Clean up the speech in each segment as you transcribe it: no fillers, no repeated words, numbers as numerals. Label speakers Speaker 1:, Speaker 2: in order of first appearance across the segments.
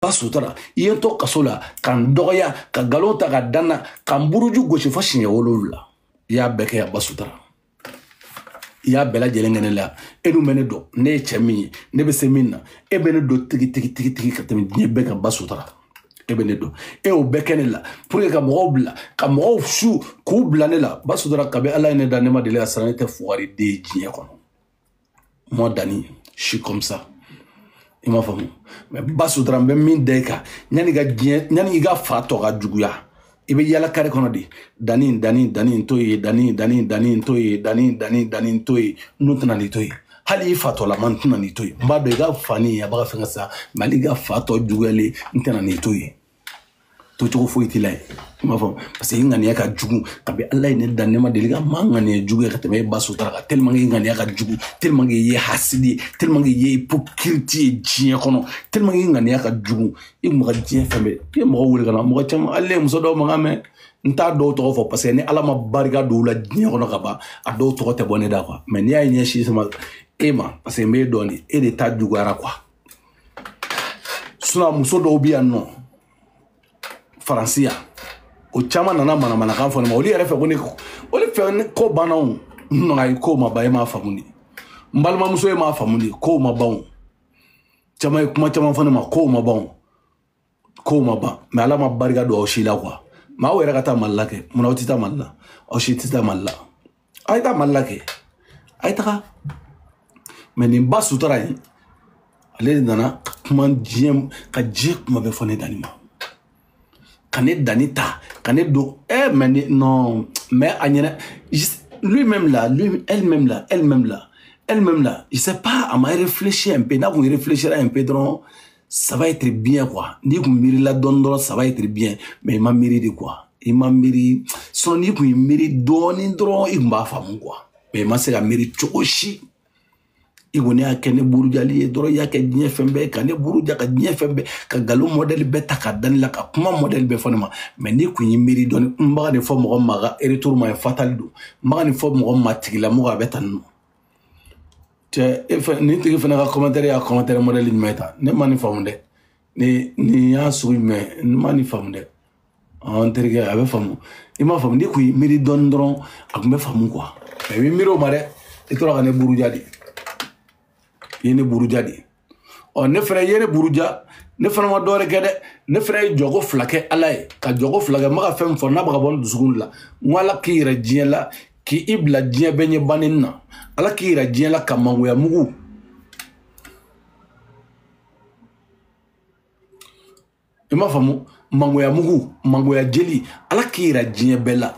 Speaker 1: Basutara iye to kasola kan doya ka galota ka dana kan buruju goshi fo siɲɛ 7 ya bɛɛ kɛ ya basutara ya bɛɛ lajɛlen kɛ ne la e dun bɛ ne dɔn ne ye cɛ min ye ne bɛ se min na e bɛ ne dɔn tigi ka tɛmɛ diɲɛ bɛɛ ka basutara e bɛ ne dɔn e y'o bɛɛ kɛ ne la pour que ka mɔgɔw bila ka mɔgɔw su k'u bila ne la basutara kabi ala ye ne da ne ma deli ka siran ne tɛ fugari den ye diɲɛ kɔnɔ moi Dani je suis comme ça. Il m'a fait mais basutara bɛ min da i kan yanni i ka fa tɔ ka juguya i bɛ yala kare kɔnɔ de Dani to ye Dani to ye to ye n'u tɛna nin to ye hali i fa tɔla man tɛna nin to ye n b'a dɔn i ka fa ni a b'a fɛ ka sa mais hali i ka fa tɔ juguyalen n tɛna nin to ye to cogo foyi t'i la ye i m'a fɔ parce que i ŋaniya ka jugu kabi ala ye ne da ne ma deli ka maa ŋaniya juguya ka tɛmɛ e basutara kan tellement que i ŋaniya ka jugu tellement que i ye hasidi ye tellement que i ye hypocrite ye diɲɛ kɔnɔ tellement que i ŋaniya ka jugu i kun bɛ ka diɲɛ fɛn bɛɛ i ye mɔgɔ wele ka na mɔgɔ caman hali ne muso dɔw mankan mɛn n t'a dɔw tɔgɔ fɔ parce que ni ala ma barika don u la diɲɛ kɔnɔ ka ban a dɔw tɔgɔ tɛ bɔ ne da quoi mais n'i y'a ye ɲɛsin sama e ma parce que n b'e dɔn de e de ta juguyara quoi sinon muso dɔw bɛ yan nɔ Faransiya o caman nana manamanakan fɔ ne ma olu yɛrɛ fɛ ko ne olu fɛ ko banna o ayi ko ma ban e m'a faamu de n balimamuso e m'a faamu de ko ma ban caman ye kuma caman fɔ ne ma ko ma ban mais ala ma barika don aw si la quoi mais aw yɛrɛ ka taa Mali la kɛ munna aw tɛ taa Mali la aw si tɛ taa Mali la aw ye taa Mali la kɛ a ye taga mais nin basutara in ale de nana kuma diɲɛ ka diɲɛ kuma bɛɛ fɔ ne Dani ma ka ne Dani ta ka ne don mais non mais a ɲɛna lui-même là elle-même là je sais pas elle m'a réfléchi un peu n'a kun réfléchira un peu dɔrɔn ça va être bien quoi n'i kun miirila dɔɔni dɔrɔn ça va être bien mais i ma miiri de quoi i ma miiri sinon n'i kun ye miiri dɔɔni dɔrɔn i kun b'a faamu quoi mais i ma se ka miiri cogo si i kɔni y'a kɛ ne burujali ye dɔrɔn i y'a kɛ diɲɛ fɛn bɛɛ ka ne buruja ka diɲɛ fɛn bɛɛ ka nkalon modèle bɛɛ ta ka da ne la ka kuma modèle bɛɛ fɔ ne ma mais n'i kun ye miiri dɔɔni n b'a ka nin fɔ mɔgɔ ma a ka retour ma ye fatal don n b'a ka nin fɔ mɔgɔ ma tigilamɔgɔ a bɛ tan nɔ cɛ nin tigi fana ka commentaire y'a commentaire modèle jumɛn ye tan ne ma nin faamu dɛ nin y'a sugu jumɛn ne ma nin faamu dɛ n terikɛ a bɛ faamu i m'a faamu n'i kun ye miiri dɔɔni dɔrɔn a kun bɛ faamu quoi mais i bɛ miiri o ma dɛ i tora ka ne buruja de i ye ne buruja de ne fana ye ne buruja ne fana ma dɔwɛrɛ kɛ dɛ ne fana ye jɔgo 2 kɛ ala ye ka jɔgo 2 kɛ n bɛ ka fɛn fɔ n'a bɛ ka bɔ ne dusukun la n ko ala k'i yɛrɛ diɲɛ la k'i bila diɲɛ bɛɛ ɲɛ bannen na ala k'i yɛrɛ diɲɛ la ka mangoya mugu i m'a faamu mangoya mugu mangoya jeli ala k'i yɛrɛ diɲɛ bɛɛ la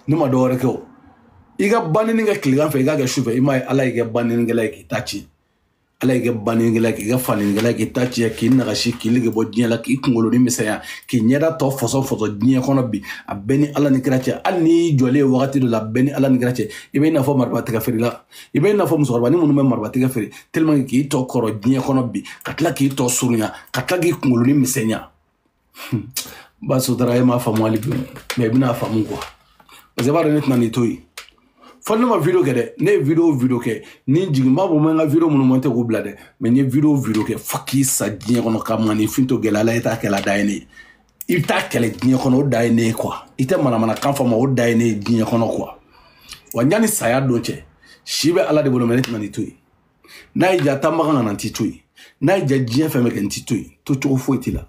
Speaker 1: ne ma dɔwɛrɛ kɛ o i ka banni kɛ tilegan fɛ i k'a kɛ sufɛ i m'a ye ala y'i kɛ bannikɛla ye k'i ta ci ala y'i kɛ bannikɛla k'i kɛ falikɛla k'i ta ci k'i nagasi k'i nege bɔ diɲɛ la k'i kunkolo ni misɛnya k'i ɲɛda tɔ fɔsɔ diɲɛ kɔnɔ bi a bɛɛ ni ala ni kira cɛ hali n'i jɔlen ye wagati dɔ la a bɛɛ ni ala ni kira cɛ i bɛ i n'a fɔ marifatigɛ feerela i bɛ i n'a fɔ musokɔrɔba ni minnu bɛ marifatigɛ feere tellement que k'i tɔ kɔrɔ diɲɛ kɔnɔ bi ka tila k'i tɔ surunya ka tila k'i kunkolo ni misɛnya basutara e m'a faamu hali bi mais i bɛna faamu quoi parce que i b'a dɔn ne tɛna nin to yen fɔ ne ma video kɛ dɛ ne ye video kɛ ni jigin b'a fɔ n ka video minnu monté k'u bila dɛ mais n ye video kɛ fo k'i sa diɲɛ kɔnɔ ka maninfin to gɛlɛya la i t'a kɛla da ye ne ye i t'a kɛlɛ diɲɛ kɔnɔ o da ye ne ye quoi i tɛ manamanakan fɔ ma o da ye ne ye diɲɛ kɔnɔ quoi wa ɲani saya don cɛ si bɛ ala de bolo mais ne tɛna nin to yen n'a y'i diya taamakan ka na n t'i to yen n'a y'i diya diɲɛ fɛn bɛɛ kɛ n t'i to yen to cogo foyi t'i la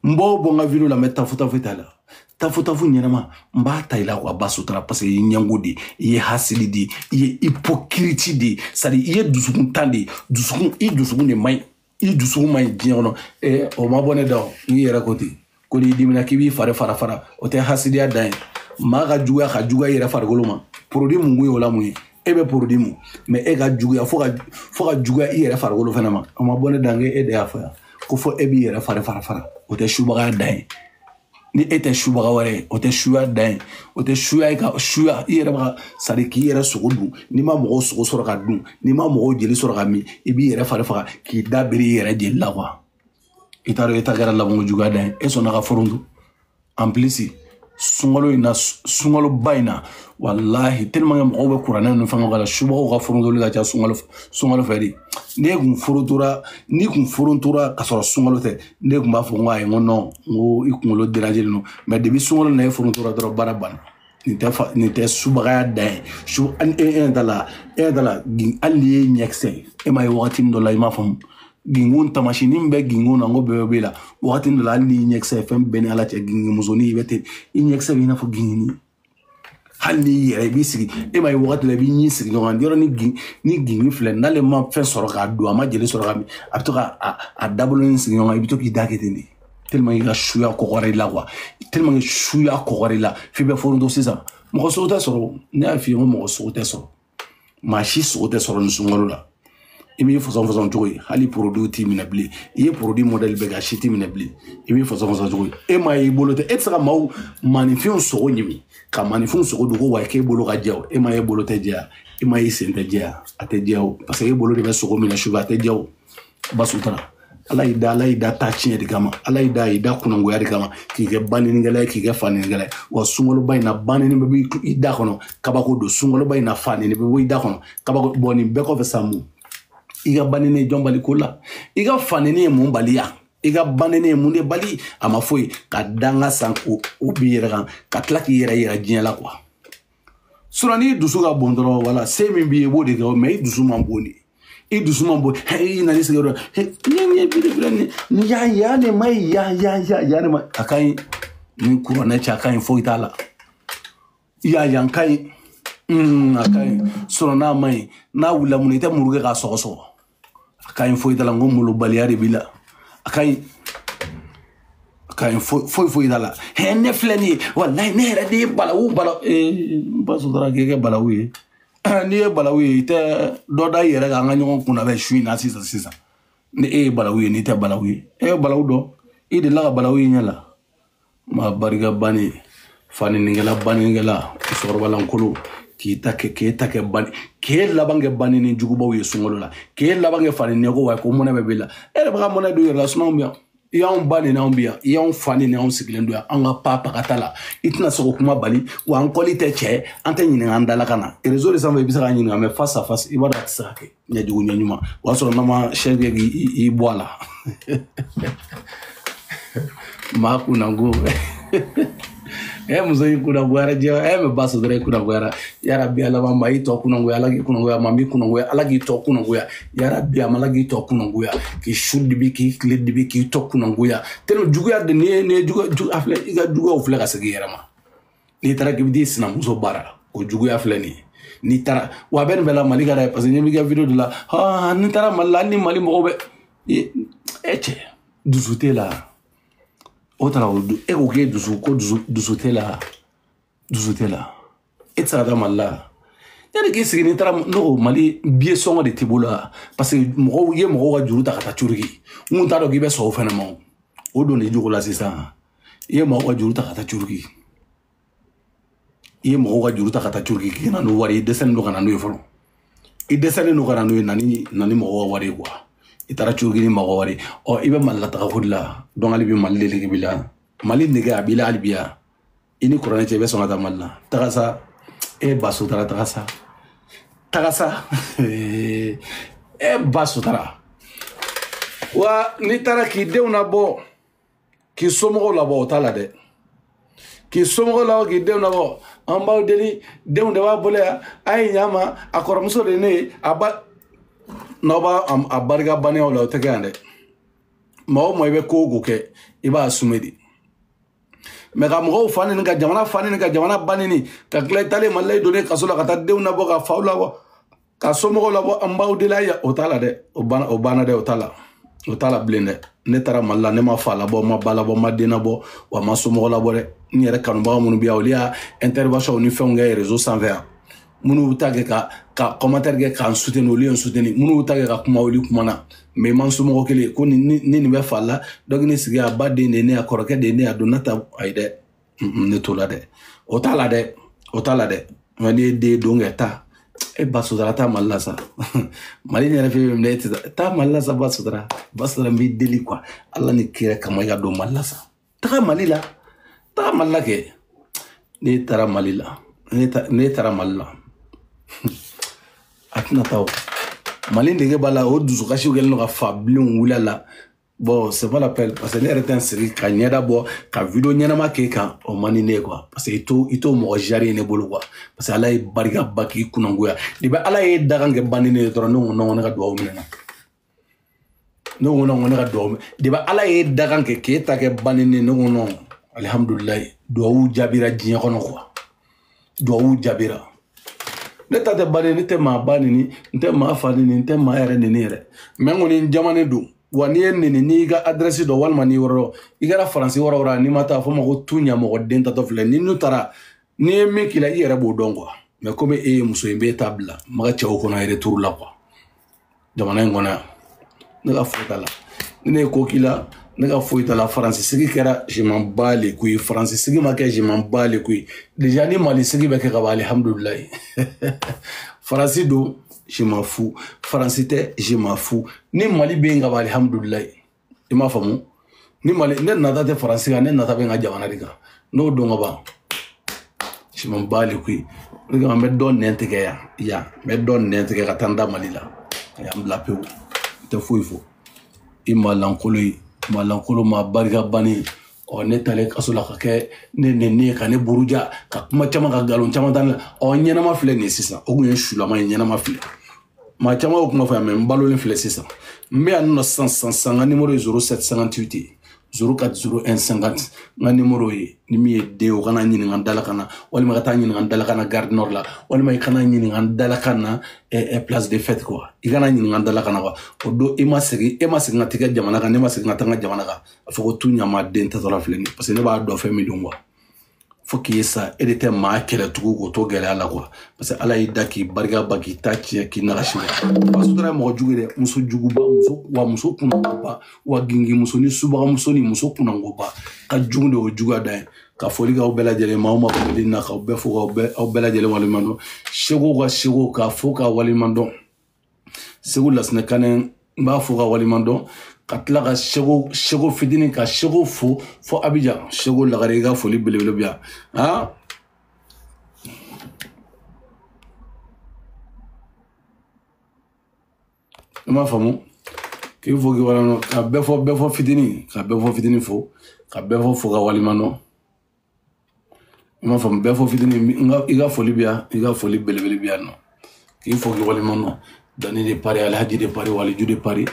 Speaker 1: n b'o n ka video la mais tafu t'a la tafu ɲɛnama n b'a ta i la quoi basutara parce que i ye ɲɛngo de i ye hasidi de i ye hypocrite de c'est à dire i ye dusukun tan de i dusukun de man ɲi i dusukun man ɲi diɲɛ kɔnɔ o ma bɔ ne da o i yɛrɛ ko ten ko n'i dimina k'i b'i fari fara o tɛ hasidiya dan ye maa ka juguya i yɛrɛ farikolo ma produit mun kun ye o la mun ye e bɛ produit mun mais e ka juguya fo ka juguya i yɛrɛ farikolo fana ma o ma bɔ ne da n e de y'a fɔ yan ko fɔ e b'i yɛrɛ fara o tɛ subagaya dan ye ni e tɛ subaga wɛrɛ ye o tɛ suya dan ye o tɛ suya ye ka suya i yɛrɛ b'a sari k'i yɛrɛ sogo dun n'i ma mɔgɔw sogo sɔrɔ ka dun n'i ma mɔgɔw jeli sɔrɔ ka min i b'i yɛrɛ fari faga k'i da biri i yɛrɛ jeli la quoi i t'a dɔn e ta kɛra labɔnko juguya dan ye e sɔnna ka foronto en plus sungalo ina sungalo baina wallahi tellement que mɔgɔw bɛ kuranɛ ninnu fɛngɛw k'a la subaw ka forontoli ka ca sungalo fɛ de ni kun forontora ka sɔrɔ sungalo tɛ ne kun b'a fɔ n ko ayi n ko non n ko i kunkolo déranger non mais depuis sungalo na e forontora dɔrɔn baara banna nin tɛ subagaya dan ye dala hali n'i ye ɲɛkisɛ e ma ye wagati min dɔ la i m'a faamu gingun tamasini bɛ gingun na n ko bɛɛ bɛ la wagati min dɔ la hali n'i ɲɛkisɛ fɛn bɛɛ ni ala cɛ gingin musonin i bɛ ten i ɲɛkisɛ bɛ i n'a fɔ gingini hali n'i yɛrɛ i b'i sigi e ma ye wagati la i b'i ɲi sigi ɲɔgɔn kan yɔrɔ ni gingin filɛ n'ale ma fɛn sɔrɔ k'a don a ma jeli sɔrɔ k'a min a bɛ to k'a dabolonin sigi ɲɔgɔn kan i bɛ to k'i da kɛ ten de tellement que ka suya kɔgɔra i la quoi tellement que suya kɔgɔra i la f'i bɛ foronto sisan mɔgɔ sogo tɛ sɔrɔ ne y'a f'i ye ko mɔgɔ sogo tɛ sɔrɔ maa si sogo tɛ sɔrɔ nin sunkalo la i b'i fɔsɔn cogo ye hali produit t'i minɛ bilen i ye produit modèle bɛɛ kɛ a si t'i minɛ bilen i b'i fɔsɔn cogo ye e ma ye i bolo tɛ e tɛ se ka maaw maninfɛnw sogo ɲimi ka maninfɛnw sogo dogo wa k'e bolo ka jɛ o e ma ye e bolo tɛ jɛya e ma ye sen tɛ jɛya a tɛ jɛya o parce que e bolo de bɛ sogo minɛ sufɛ a tɛ jɛ o basutara ala y'i da ta tiɲɛ de kama ala y'i da kunangoya de kama k'i kɛ baninikɛla ye k'i kɛ faninikɛla ye wa sunkaloba in na banini bɛ bɔ i da kɔnɔ kabako don sunkaloba in na fanini bɛ bɔ i da kɔnɔ kabako bɔn nin bɛɛ kɔfɛ sa mun i ka banini ye jɔn bali ko la i ka fanini ye mun bali yan i ka banini ye mun de bali a ma foyi ka danga san o b'i yɛrɛ kan ka tila k'i yɛrɛ yira diɲɛ la quoi sinon n'i dusu ka bon dɔrɔn wala se min b'i ye i b'o de kɛ mais i dusu man bon de i dusu man bon i nana i sigi yɔrɔ ɲɛ biri ni ya ne ma ya ne ma a ka ɲi ni kuranɛ cɛ a ka ɲi foyi t'a la yan ka ɲi a ka ɲi sinon n'a ma ɲi n'a wulila mun i tɛ muru kɛ k'a sɔgɔsɔgɔ a ka ɲi foyi t'a la n ko molobaliya de b'i la a ka ɲi foyi t'a la ne filɛ nin ye walayi ne yɛrɛ de ye balawu n ba sotara k'e kɛ balawu ye n'i ye balawu ye i tɛ dɔ da i yɛrɛ kan an ka ɲɔgɔn kunna bɛ su in na sisan ni e ye balawu ye n'i tɛ balawu ye e ye balawu dɔn i delila ka balawu ye ɲɛ la maa barika bani faninikɛla musokɔrɔba lankolon k'e laban kɛ bani ni jugubaw ye sunkalo la k'e laban kɛ faninɛko wa ko mɔnɛ bɛ b'i la e yɛrɛ bɛ ka mɔnɛ don i yɛrɛ la sinɔn bi yan i y'anw ba ni n'anw bi yan i y'anw fa ni n'anw sigilen don yan an ka pagata la i tɛna se k'o kuma bali wa an kɔli tɛ cɛ an tɛ ɲininka an dala ka na réseau de sanfɛ i bɛ se k'a ɲininka mais face à face i b'a dɔn a tɛ se ka kɛ ɲɛjugu ɲɛɲuman o y'a sɔrɔ n'an ma chaise kɛ k'i bɔ a la maa kunnanko muso in kunangoyara diɲɛ mɛ ba sɔrɔ e kunangoyara yarabi ala ma i tɔ kunangoya ala k'i kunangoya ma min kunangoya ala k'i tɔ kunangoya yarabi ala k'i tɔ kunangoya k'i su dibi k'i tile dibi k'i tɔ kunangoya tellement juguya de ni ye juguya filɛ i ka juguyaw filɛ ka segin i yɛrɛ ma n'i taara k'i bɛ t'i sinamuso baara o juguya filɛ nin ye n'i taara wa a bɛ nin bɛɛ la Mali ka dɛ parce que ɲɛ b'i kɛ video de la n'i taara Mali la hali ni Mali mɔgɔw bɛ cɛ dusu t'e la o tara e ko k'e dusu t'e la e tɛ se ka taa Mali la yanni k'i sigi n'i taara n'o Mali billet sɔngɔ de t'i bolo la parce que mɔgɔw ye mɔgɔw ka juru ta ka taa Turki n kun t'a dɔn k'i bɛ sɔn o fɛnɛ ma o don n'i jogo la sisan i ye mɔgɔw ka juru ta ka taa Turki k'i na n'o wari i dɛsɛlen don ka na n'o ye fɔlɔ i dɛsɛlen don ka na n'o ye na ni mɔgɔw ka wari ye quoi i taara Turki ni mɔgɔ wari i bɛ Mali la taga ko de la donc hali bi Mali de nege b'i la Mali nege a b'i la hali bi yan i ni kuranɛ cɛ i bɛ sɔn ka taa Mali la taga sa e ba sotara taga sa e ba sotara wa n'i taara k'i denw labɔ k'i somɔgɔw labɔ o t'a la dɛ k'i somɔgɔw labɔ k'i denw labɔ an b'aw deli denw de b'a bolo yan a ye ɲa ma a kɔrɔmuso de ne ye n'aw b'a barika banniyaw la o tɛ kɛ yan dɛ maa o maa i bɛ ko o ko kɛ i b'a sume de mais ka mɔgɔw fa nini ka jamana fa nini ka jamana ba nini ka tila i taalen Mali la i donnen kaso la ka taa denw labɔ ka faw labɔ ka somɔgɔw labɔ an b'aw deli o t'a la dɛ o banna dɛ o t'a la bilen dɛ ne taara Mali la ne ma fa labɔ ma ba labɔ ma den labɔ wa ma somɔgɔ labɔ dɛ n yɛrɛ kanubaga minnu bɛ yan olu y'a intervention ni fɛnw kɛ réseau sanfɛ yan minnu bɛ taa kɛ ka commentaire kɛ k'an soutenir olu ye n soutenir minnu bɛ taa kɛ ka kuma olu kumana mais man somɔgɔ kelen ko ni nin bɛ fa la donc ne sigi a ba den de ne a kɔrɔkɛ de ne a don nata ayi dɛ ne t'o la dɛ o t'a la dɛ mais ne ye den don kɛ taa e ba sotara taa Mali la sa Mali yɛrɛ fɛ minɛ e tɛ taa Mali la sa ba sotara n b'i deli quoi ala ni kira kama i ka don Mali la sa taga Mali la kɛ ne tara Mali la ne tara Mali la a tɛna taa o Mali nege b'a la o dusukasi kɛlen don ka fabilenw wuli a la bon c'est pas la peine parce que ne yɛrɛ tɛ n sigi ka ɲɛda bɔ ka video ɲɛnama k'e kan o man di ne ye quoi parce que i t'o mɔgɔ jari ye ne bolo quoi parce que ala ye barikaba k'i kunangoya ni bɛ ala ye dakan kɛ bandi ne ye dɔrɔn ne ko non ne ka duwawu minɛ na ne ko non ne ka duwawu minɛ de bɛ ala ye dakan kɛ k'e ta kɛ bandi ne ko non alhamdulilayi duwawu jaabira diɲɛ kɔnɔ quoi duwawu jaabira ne ta tɛ bandi ne tɛ maa ba nini n tɛ maa fa nini n tɛ maa yɛrɛ nini yɛrɛ mais n kɔni jamane don wa n'i ye nini n'i ka adresse dɔn walima n'i yɔrɔ dɔn i kɛra faransi yɔrɔ o yɔrɔ n'i ma taa fɔ ma ko tu ɲamɔgɔ den tatɔ filɛ ni n'u taara n'i ye min k'i la i yɛrɛ b'o dɔn quoi mais comme e ye muso in b'e ta bila n ma ka cɛw kɔnɔ retour la quoi jamana in kɔnɔ yan ne ka foyi t'a la ni ne ye ko k'i la ne ka foyi t'a la faransi sigi kɛra je m'en bats les couilles faransi sigi ma kɛ je m'en bats les couilles déjà ni mali sigi bɛ kɛ ka ban alhamdulilayi faransi don je m'en fous faransi tɛ je m'en fous ni mali bɛ yen ka ban alhamdulilayi i m'a faamu ni mali ne nata tɛ faransi kan ne nata bɛ n ka jamana de kan n'o don ka ban je m'en bats les couilles o de kama n bɛ dɔ nɛn tigɛ yan n bɛ dɔ nɛn tigɛ ka taa n da mali la yan bila pewu n tɛ foyi fɔ i ma lankolo ye ma lankolo ma barika bani ne talen kaso la ka kɛ ne ka ne buruja ka kuma caman ka galon caman ta la ɲɛnama filɛ nin sisan o kun ye sulama ye ɲɛnama filɛ maa caman o kuma fɔ yan mais n balolen filɛ sisan n bɛ yan nɔ sisan n ka numéro ye 0758 040150 n ka numéro ye ni min ye den o kana ɲininka n dala ka na walima ka taa ɲininka n dala ka na Gare Nord la walima i kana ɲininka n dala ka na place de fête quoi i kana ɲininka n dala ka na quoi o don e ma segin ka tigɛ jamana kan ne ma segin ka taa n ka jamana kan a fɔ ko tu ɲama den tatɔla filɛ nin parce que ne b'a dɔn fɛn min don quoi faut k'i ye sa e de tɛ maa kɛlɛ tugun k'o to gɛlɛya la quoi parce que ala y'i da k'i barika ba k'i ta tiɲɛ k'i nagasi la Basudara ye mɔgɔ jugu ye dɛ muso juguba muso kunangoba wa gingimuso ni subagamuso ni muso kunangoba ka jugu de o juguya da ye ka foli k'aw bɛɛ lajɛlen ma aw ma foli na k'aw bɛɛ fo k'aw bɛɛ lajɛlen waleɲuman dɔn Seko ka Seko k'a fo k'a waleɲuman dɔn Seko Lasinɛ Kanɛ n b'a fo k'a waleɲuman dɔn ka tila ka Seko fitinin ka Seko fo Abidjan Seko Lagare i ka foli belebele bi yan i m'a faamu k'i fo k'i waleɲuman dɔn ka bɛɛ fɔ fitinin fo ka bɛɛ fo ka waleɲuman dɔn i m'a faamu bɛɛ fɔ fitinin i ka foli bi yan i ka foli belebele bi yan nɔ k'i fo k'i waleɲuman dɔn Dani de Paris Alhaji de Paris Waliju de Paris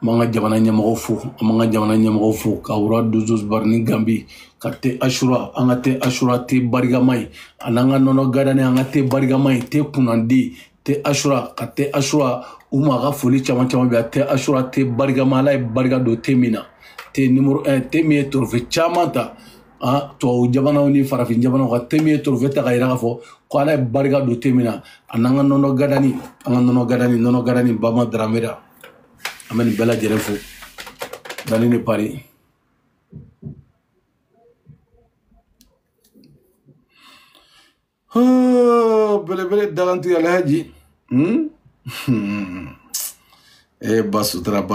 Speaker 1: m'an ka jamana ɲɛmɔgɔw fo an m'an ka jamana ɲɛmɔgɔw fo ka wura Dozos Barni Gambi ka te Ashura an ka te Ashura te barikama ye ani an ka nɔnɔ gadani an ka te barikama ye te kunnandi te Ashura ka te Ashura u ma ka foli caman caman bɛ yan te Ashura te barikama ala ye barika don te min na te numéro 1 te min ye trophée caman ta tubabu jamanaw ni farafin jamanaw ka te min ye trophée ta ka yira k'a fɔ ko ala ye barika don te min na ani an ka nɔnɔ gadani Bama Dramera an bɛ nin bɛɛ lajɛlen fo Dani de Paris belebele dagantigi Alhaji Basudara